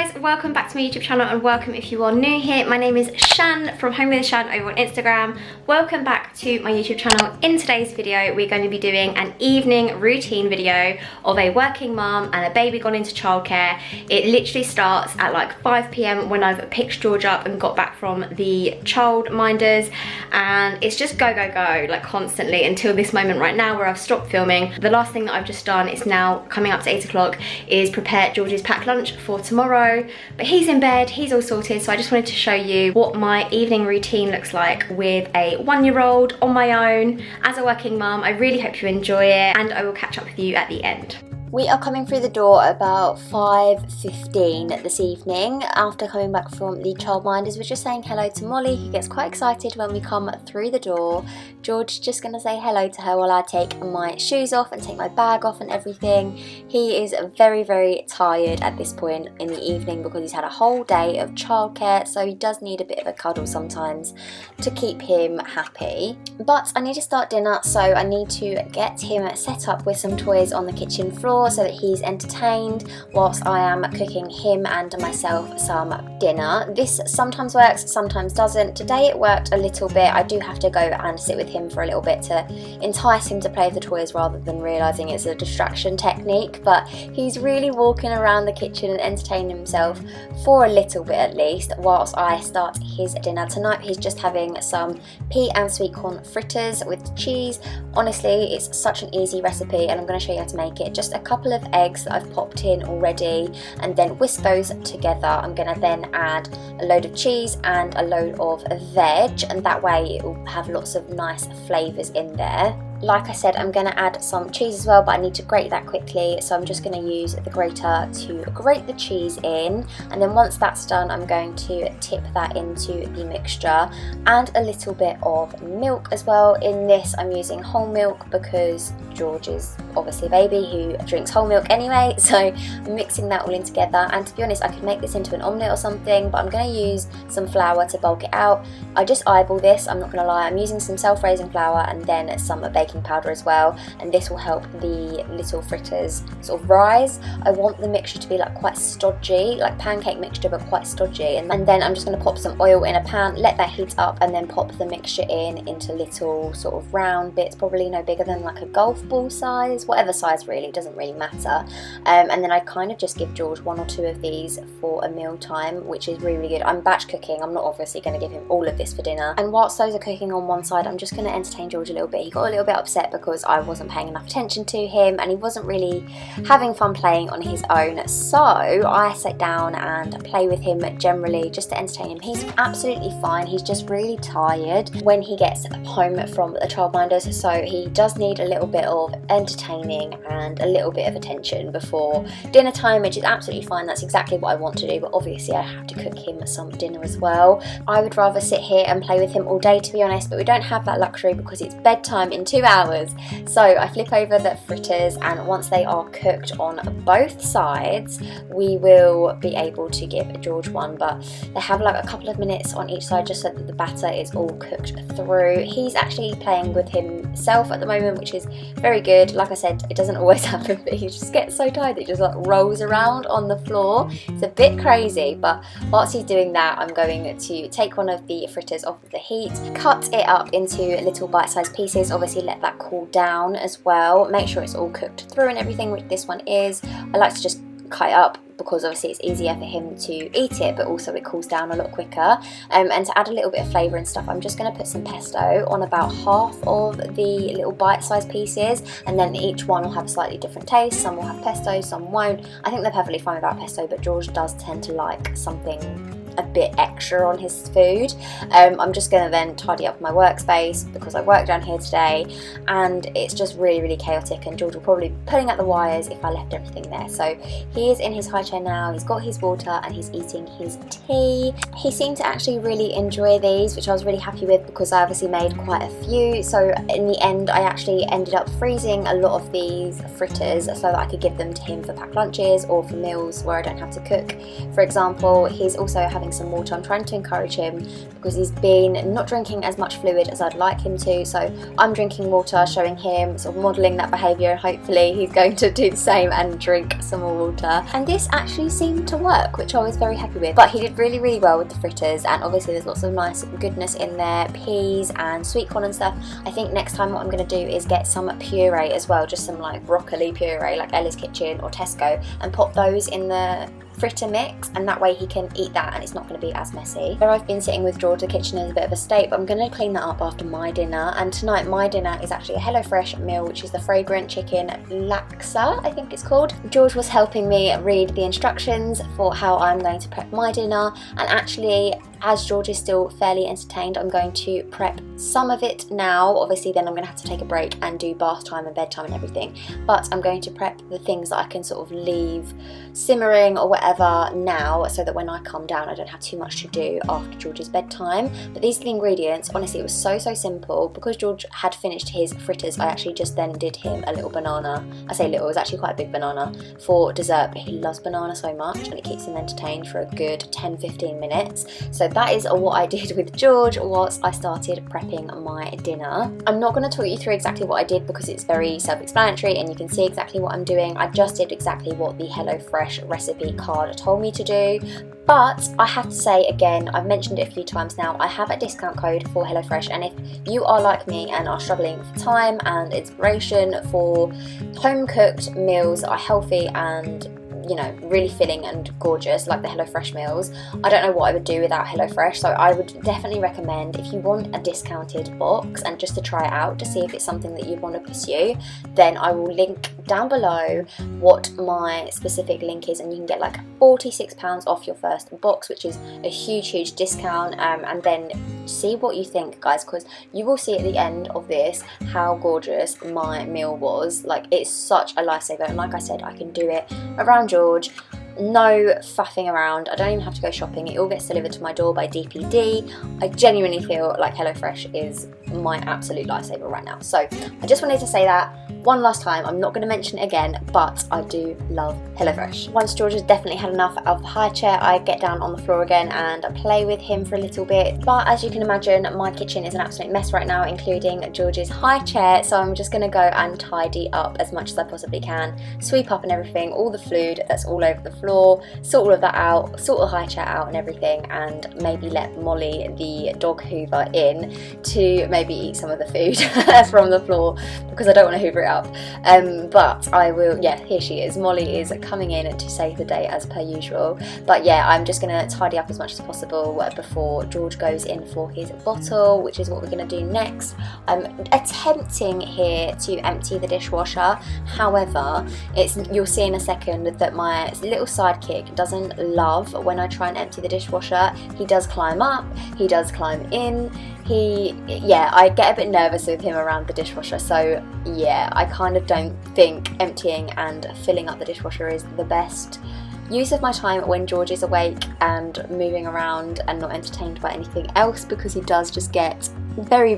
guys, welcome back to my YouTube channel and welcome if you are new here. My name is Shan from HomeWithShan over on Instagram. Welcome back to my YouTube channel. In today's video, we're going to be doing an evening routine video of a working mum and a baby gone into childcare. It literally starts at like 5 p.m. when I've picked George up and got back from the childminders, and it's just go, go, go, like constantly until this moment right now where I've stopped filming. The last thing that I've just done, it's now coming up to 8 o'clock, is prepare George's packed lunch for tomorrow, but he's in bed, he's all sorted. So I just wanted to show you what my evening routine looks like with a 1-year-old on my own as a working mum. I really hope you enjoy it, and I will catch up with you at the end. We are coming through the door about 5:15 this evening after coming back from the childminders. We're just saying hello to Molly, who gets quite excited when we come through the door. George's just going to say hello to her while I take my shoes off and take my bag off and everything. He is very, very tired at this point in the evening because he's had a whole day of childcare, so he does need a bit of a cuddle sometimes to keep him happy. But I need to start dinner, so I need to get him set up with some toys on the kitchen floor so that he's entertained whilst I am cooking him and myself some dinner. This sometimes works, sometimes doesn't. Today it worked a little bit. I do have to go and sit with him for a little bit to entice him to play with the toys rather than realising it's a distraction technique, but he's really walking around the kitchen and entertaining himself for a little bit at least whilst I start his dinner. Tonight he's just having some pea and sweet corn fritters with cheese. Honestly, it's such an easy recipe and I'm going to show you how to make it. Just a couple of eggs that I've popped in already and then whisk those together. I'm going to then add a load of cheese and a load of veg, and that way it will have lots of nice flavours in there. Like I said, I'm going to add some cheese as well, but I need to grate that quickly, so I'm just going to use the grater to grate the cheese in, and then once that's done I'm going to tip that into the mixture and a little bit of milk as well. In this I'm using whole milk because George is obviously a baby who drinks whole milk anyway, so I'm mixing that all in together. And to be honest, I could make this into an omelette or something, but I'm going to use some flour to bulk it out. I just eyeball this, I'm not going to lie. I'm using some self-raising flour and then some baking powder as well, and this will help the little fritters sort of rise. I want the mixture to be like quite stodgy, like pancake mixture but quite stodgy, and then I'm just going to pop some oil in a pan, let that heat up, and then pop the mixture into little sort of round bits, probably no bigger than like a golf ball size, whatever size really, it doesn't really matter. And then I kind of just give George 1 or 2 of these for a meal time, which is really, really good. I'm batch cooking, I'm not obviously going to give him all of this for dinner, and whilst those are cooking on one side I'm just going to entertain George a little bit. He got a little bit upset because I wasn't paying enough attention to him and he wasn't really having fun playing on his own, so I sat down and play with him generally just to entertain him. He's absolutely fine, he's just really tired when he gets home from the childminders, so he does need a little bit of entertaining and a little bit of attention before dinner time, which is absolutely fine. That's exactly what I want to do, but obviously I have to cook him some dinner as well. I would rather sit here and play with him all day, to be honest, but we don't have that luxury because it's bedtime in 2 hours. So I flip over the fritters, and once they are cooked on both sides we will be able to give George one, but they have like a couple of minutes on each side just so that the batter is all cooked through. He's actually playing with himself at the moment, which is very good. Like I said, it doesn't always happen, but he just gets so tired that he just like rolls around on the floor. It's a bit crazy, but whilst he's doing that I'm going to take one of the fritters off of the heat, cut it up into little bite-sized pieces, obviously let that cool down as well, make sure it's all cooked through and everything, which this one is. I like to just cut it up because obviously it's easier for him to eat it, but also it cools down a lot quicker. And to add a little bit of flavour and stuff, I'm just going to put some pesto on about half of the little bite-sized pieces, and then each one will have a slightly different taste. Some will have pesto, some won't. I think they're perfectly fine without pesto, but George does tend to like something a bit extra on his food. I'm just going to then tidy up my workspace because I work down here today and it's just really, really chaotic, and George will probably be pulling out the wires if I left everything there. So he is in his high chair now, he's got his water and he's eating his tea. He seemed to actually really enjoy these, which I was really happy with because I obviously made quite a few. So in the end I actually ended up freezing a lot of these fritters so that I could give them to him for packed lunches or for meals where I don't have to cook. For example, he's also having having some water. I'm trying to encourage him because he's been not drinking as much fluid as I'd like him to, so I'm drinking water, showing him, sort of modelling that behaviour, and hopefully he's going to do the same and drink some more water. And this actually seemed to work, which I was very happy with. But he did really well with the fritters, and obviously there's lots of nice goodness in there, peas and sweet corn and stuff. I think next time what I'm going to do is get some puree as well, just some like broccoli puree, like Ella's Kitchen or Tesco, and pop those in the fritter mix, and that way he can eat that and it's not going to be as messy. Where I've been sitting with George, the kitchen is a bit of a state, but I'm going to clean that up after my dinner. And tonight my dinner is actually a HelloFresh meal, which is the fragrant chicken laksa, I think it's called. George was helping me read the instructions for how I'm going to prep my dinner, and actually, as George is still fairly entertained, I'm going to prep some of it now. Obviously then I'm going to have to take a break and do bath time and bedtime and everything, but I'm going to prep the things that I can sort of leave simmering or whatever now, so that when I come down I don't have too much to do after George's bedtime. But these are the ingredients. Honestly, it was so simple. Because George had finished his fritters, I actually just then did him a little banana. I say little, it was actually quite a big banana for dessert, but he loves banana so much and it keeps him entertained for a good 10-15 minutes. So that is what I did with George whilst I started prepping my dinner. I'm not going to talk you through exactly what I did because it's very self-explanatory and you can see exactly what I'm doing. I just did exactly what the HelloFresh recipe card told me to do. But I have to say again, I've mentioned it a few times now, I have a discount code for HelloFresh, and if you are like me and are struggling for time and inspiration for home cooked meals that are healthy and, you know, really filling and gorgeous like the HelloFresh meals, I don't know what I would do without HelloFresh. So I would definitely recommend, if you want a discounted box and just to try it out to see if it's something that you'd want to pursue, then I will link down below what my specific link is, and you can get like £46 off your first box, which is a huge discount. And then see what you think, guys, because you will see at the end of this how gorgeous my meal was. Like, it's such a lifesaver, and like I said, I can do it around George. No faffing around, I don't even have to go shopping, it all gets delivered to my door by DPD. I genuinely feel like HelloFresh is my absolute lifesaver right now. So I just wanted to say that one last time. I'm not going to mention it again, but I do love HelloFresh. Once George has definitely had enough of the high chair, I get down on the floor again and I play with him for a little bit. But as you can imagine, my kitchen is an absolute mess right now, including George's high chair, so I'm just going to go and tidy up as much as I possibly can, sweep up and everything, all the food that's all over the floor, sort all of that out, sort the high chair out and everything, and maybe let Molly, the dog hoover, in to maybe eat some of the food from the floor, because I don't want to hoover it up. But I will, yeah, here she is. Molly is coming in to save the day as per usual. But yeah, I'm just going to tidy up as much as possible before George goes in for his bottle, which is what we're going to do next. I'm attempting here to empty the dishwasher. However, you'll see in a second that my little sidekick doesn't love when I try and empty the dishwasher. He does climb up, he does climb in. I get a bit nervous with him around the dishwasher, so yeah, I kind of don't think emptying and filling up the dishwasher is the best use of my time when George is awake and moving around and not entertained by anything else, because he does just get very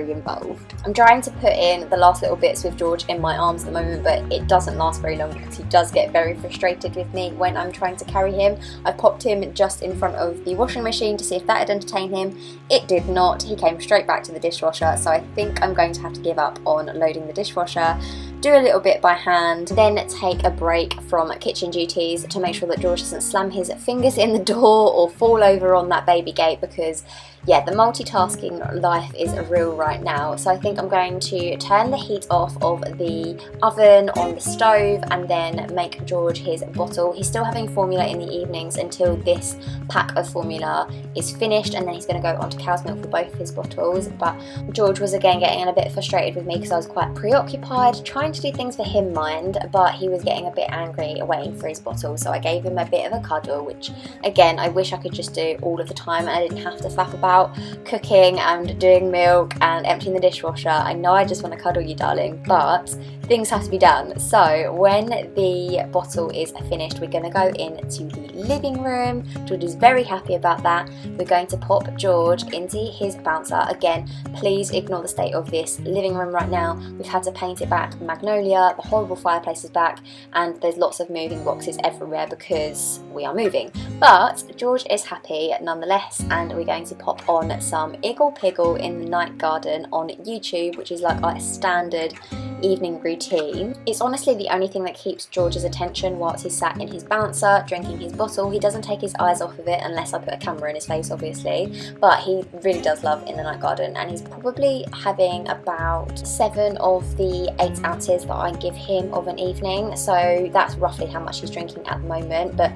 involved. I'm trying to put in the last little bits with George in my arms at the moment, but it doesn't last very long because he does get very frustrated with me when I'm trying to carry him. I popped him just in front of the washing machine to see if that had entertained him. It did not. He came straight back to the dishwasher, so I think I'm going to have to give up on loading the dishwasher, do a little bit by hand, then take a break from kitchen duties to make sure that George doesn't slam his fingers in the door or fall over on that baby gate, because yeah, the multitasking life is real right now. So I think I'm going to turn the heat off of the oven on the stove and then make George his bottle. He's still having formula in the evenings until this pack of formula is finished, and then he's going to go on to cow's milk for both of his bottles. But George was again getting a bit frustrated with me because I was quite preoccupied trying to do things for him, mind, but he was getting a bit angry waiting for his bottle. So I gave him a bit of a cuddle, which again I wish I could just do all of the time and I didn't have to faff about out cooking and doing milk and emptying the dishwasher, I know I just want to cuddle you, darling, but things have to be done. So when the bottle is finished, we're going to go into the living room. George is very happy about that. We're going to pop George into his bouncer. Again, please ignore the state of this living room right now. We've had to paint it back magnolia, the horrible fireplace is back, and there's lots of moving boxes everywhere because we are moving. But George is happy nonetheless, and we're going to pop on some Iggle Piggle in the Night Garden on YouTube, which is like our standard evening routine. It's honestly the only thing that keeps George's attention whilst he's sat in his bouncer drinking his bottle. He doesn't take his eyes off of it unless I put a camera in his face, obviously, but he really does love In the Night Garden, and he's probably having about 7 of the 8 ounces that I give him of an evening, so that's roughly how much he's drinking at the moment. But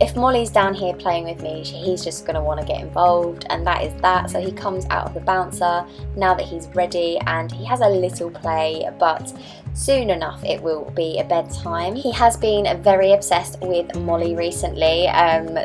if Molly's down here playing with me, he's just going to want to get involved, and that is that. So he comes out of the bouncer now that he's ready, and he has a little play, but soon enough it will be a bedtime. He has been very obsessed with Molly recently,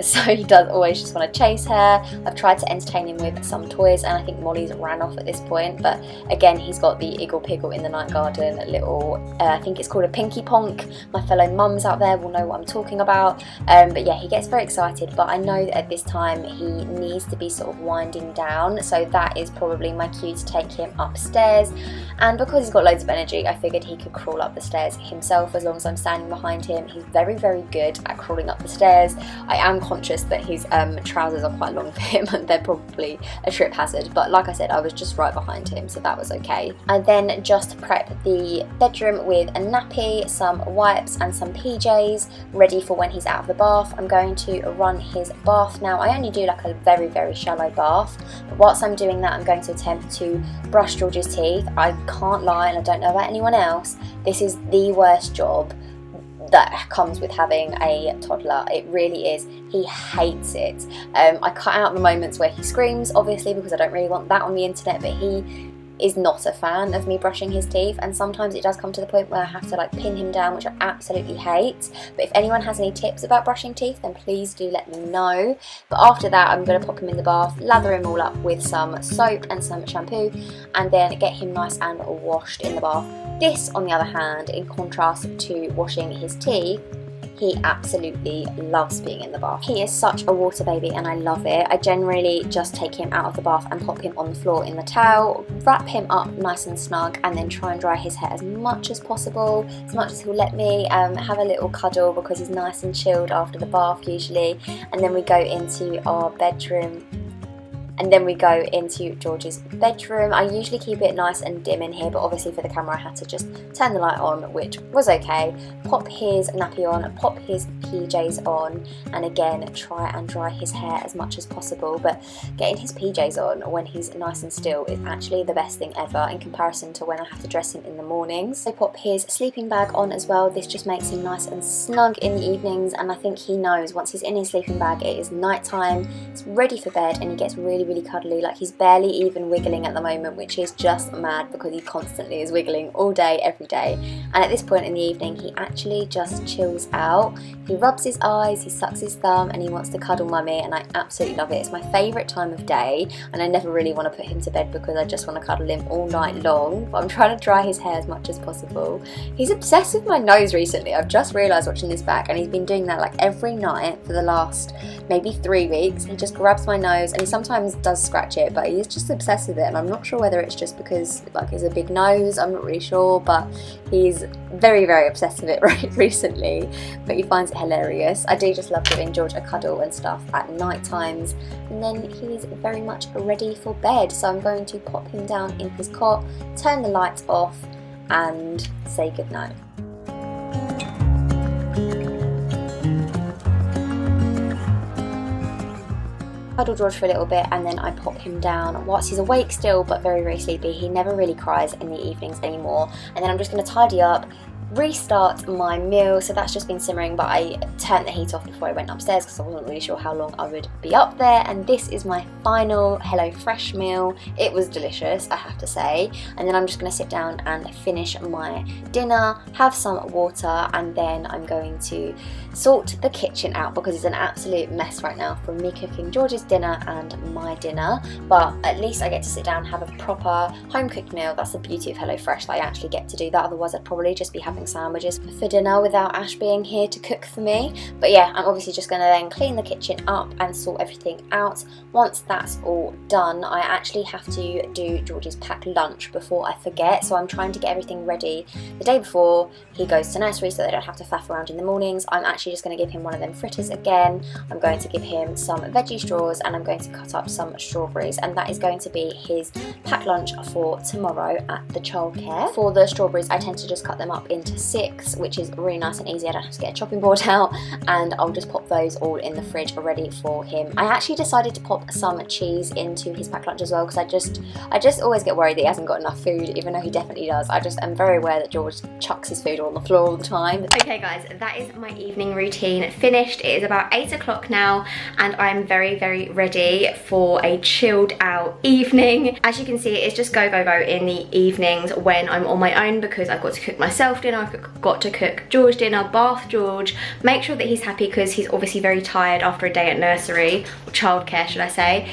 so he does always just want to chase her. I've tried to entertain him with some toys, and I think Molly's ran off at this point, but again, he's got the Iggle Piggle in the Night Garden little, I think it's called a Pinky Ponk. My fellow mums out there will know what I'm talking about, but yeah, he gets very excited, but I know that at this time he needs to be sort of winding down, so that is probably my cue to take him upstairs. And because he's got loads of energy, I figured he could crawl up the stairs himself as long as I'm standing behind him. He's very, very good at crawling up the stairs. I am conscious that his trousers are quite long for him and they're probably a trip hazard, but like I said, I was just right behind him, so that was okay. I then just prep the bedroom with a nappy, some wipes and some PJs ready for when he's out of the bath. I'm going to run his bath now. I only do like a very, very shallow bath, but whilst I'm doing that, I'm going to attempt to brush George's teeth. I can't lie, and I don't know about anyone else, this is the worst job that comes with having a toddler. It really is. He hates it. I cut out the moments where he screams, obviously, because I don't really want that on the internet, but he is not a fan of me brushing his teeth, and sometimes it does come to the point where I have to like pin him down, which I absolutely hate. But if anyone has any tips about brushing teeth, then please do let me know. But after that, I'm going to pop him in the bath, lather him all up with some soap and some shampoo, and then get him nice and washed in the bath. This, on the other hand, in contrast to washing his teeth, he absolutely loves being in the bath. He is such a water baby and I love it. I generally just take him out of the bath and pop him on the floor in the towel, wrap him up nice and snug, and then try and dry his hair as much as possible, as much as he'll let me. Have a little cuddle because he's nice and chilled after the bath usually, and then we go into our bedroom. And then we go into George's bedroom. I usually keep it nice and dim in here, but obviously for the camera I had to just turn the light on, which was okay. Pop his nappy on, pop his PJs on, and again try and dry his hair as much as possible. But getting his PJs on when he's nice and still is actually the best thing ever in comparison to when I have to dress him in the mornings. So pop his sleeping bag on as well. This just makes him nice and snug in the evenings, and I think he knows once he's in his sleeping bag it is night time, it's ready for bed, and he gets really cuddly. Like, he's barely even wiggling at the moment, which is just mad because he constantly is wiggling all day, every day. And at this point in the evening, he actually just chills out. He rubs his eyes, he sucks his thumb, and he wants to cuddle mummy, and I absolutely love it. It's my favourite time of day, and I never really want to put him to bed because I just want to cuddle him all night long, but I'm trying to dry his hair as much as possible. He's obsessed with my nose recently. I've just realised watching this back, and he's been doing that like every night for the last maybe 3 weeks. He just grabs my nose, and he sometimes does scratch it, but he's just obsessed with it, and I'm not sure whether it's just because like it's a big nose, I'm not really sure, but he's very obsessed with it recently, but he finds it hilarious. I do just love giving George a cuddle and stuff at night times, and then he's very much ready for bed, so I'm going to pop him down in his cot, turn the lights off, and say goodnight. Cuddle George for a little bit, and then I pop him down whilst he's awake still but very sleepy. He never really cries in the evenings anymore, and then I'm just going to tidy up, restart my meal. So that's just been simmering, but I turned the heat off before I went upstairs because I wasn't really sure how long I would be up there. And this is my final HelloFresh meal. It was delicious, I have to say. And then I'm just going to sit down and finish my dinner, have some water, and then I'm going to sort the kitchen out because it's an absolute mess right now from me cooking George's dinner and my dinner. But at least I get to sit down and have a proper home cooked meal. That's the beauty of HelloFresh, that I actually get to do that. Otherwise I'd probably just be having sandwiches for dinner without Ash being here to cook for me. But yeah, I'm obviously just going to then clean the kitchen up and sort everything out. Once that's all done, I actually have to do George's packed lunch before I forget. So I'm trying to get everything ready the day before he goes to nursery so they don't have to faff around in the mornings. I'm actually just going to give him one of them fritters again. I'm going to give him some veggie straws and I'm going to cut up some strawberries, and that is going to be his packed lunch for tomorrow at the childcare. For the strawberries, I tend to just cut them up into 6, which is really nice and easy. I don't have to get a chopping board out, and I'll just pop those all in the fridge ready for him. I actually decided to pop some cheese into his packed lunch as well because I just always get worried that he hasn't got enough food, even though he definitely does. I just am very aware that George chucks his food on the floor all the time. Okay guys, that is my evening routine finished. It is about 8 o'clock now and I'm very very for a chilled out evening. As you can see, it's just go in the evenings when I'm on my own because I've got to cook myself dinner, I've got to cook George dinner, bath George, make sure that he's happy because he's obviously very tired after a day at nursery, or childcare should I say.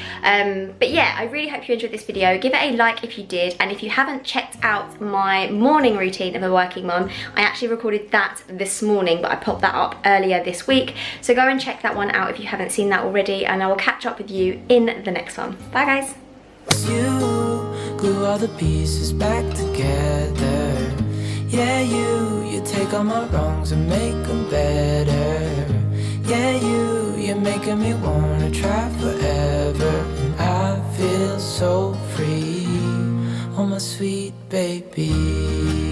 But yeah, I really hope you enjoyed this video. Give it a like if you did, and if you haven't checked out my morning routine of a working mum, I actually recorded that this morning, but I popped that up earlier this week, so go and check that one out if you haven't seen that already, and I will catch up with you in the next one. Bye guys. You glue all the pieces back together. Yeah, you take all my wrongs and make them better. Yeah, you're making me wanna try forever. I feel so free, oh my sweet baby.